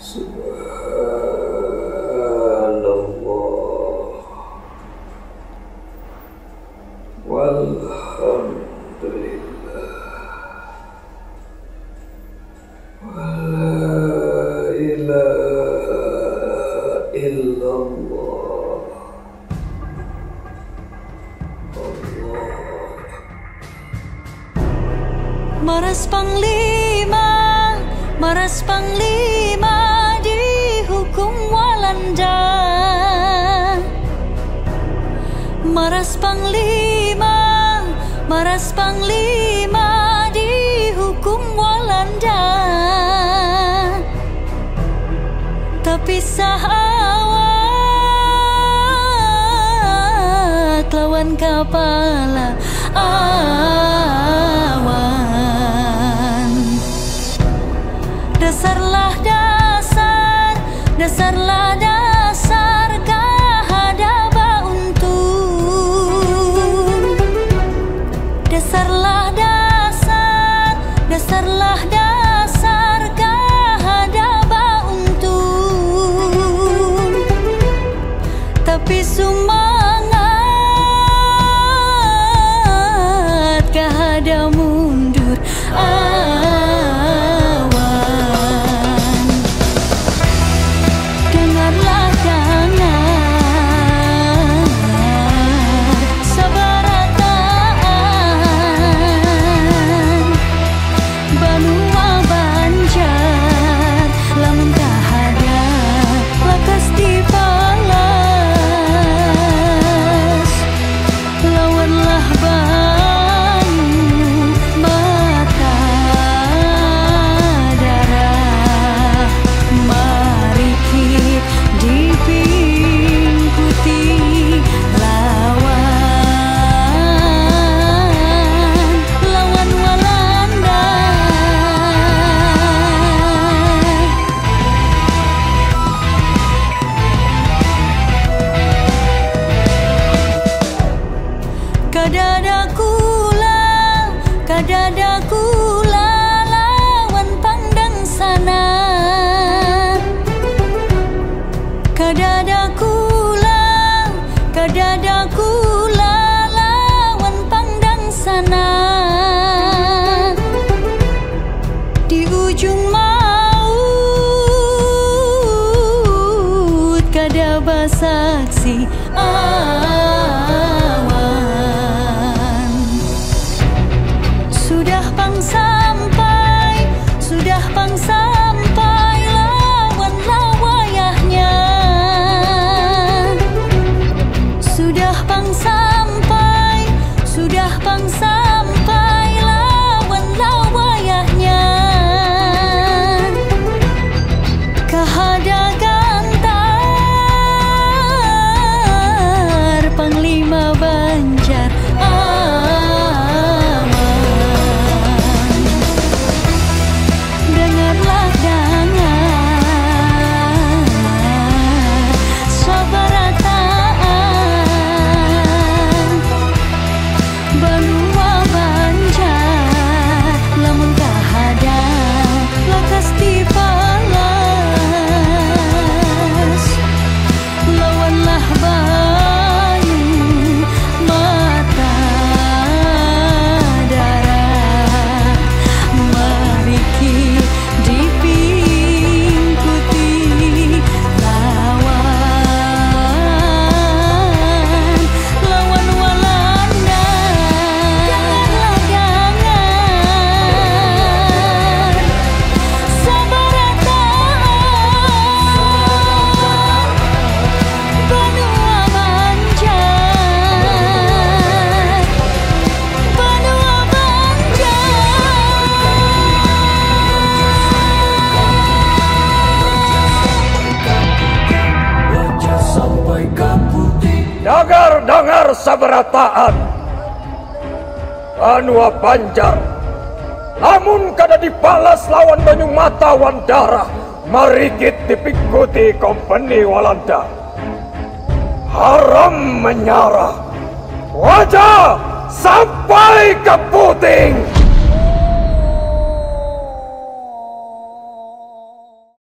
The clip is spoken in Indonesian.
Subhanallah walhamdulillah wala ilaha illallah. Maras Panglima dihukum Walanda. Maras Panglima dihukum Walanda. Tapi sah awak lawan kepala dasarlah dasar kahadaba untung. Dasarlah dasar kahadaba untung. Tapi semangat kahada mundur. Kadadaku lawan pandang sana. Kadadaku lawan pandang sana. Di ujung maut kadaba saksi Sudah pang sampai lawan lawayahnya. Sudah pang sampai lawan lawayahnya. Kahada gantar Panglima Banjar. Dengar sabarataan Banua Banjar, lamun kada dibalas lawan Banyu Mata Wandara, marikit dipikuti kompeni Walanda. Haram menyerah, wajah sampai ke puting.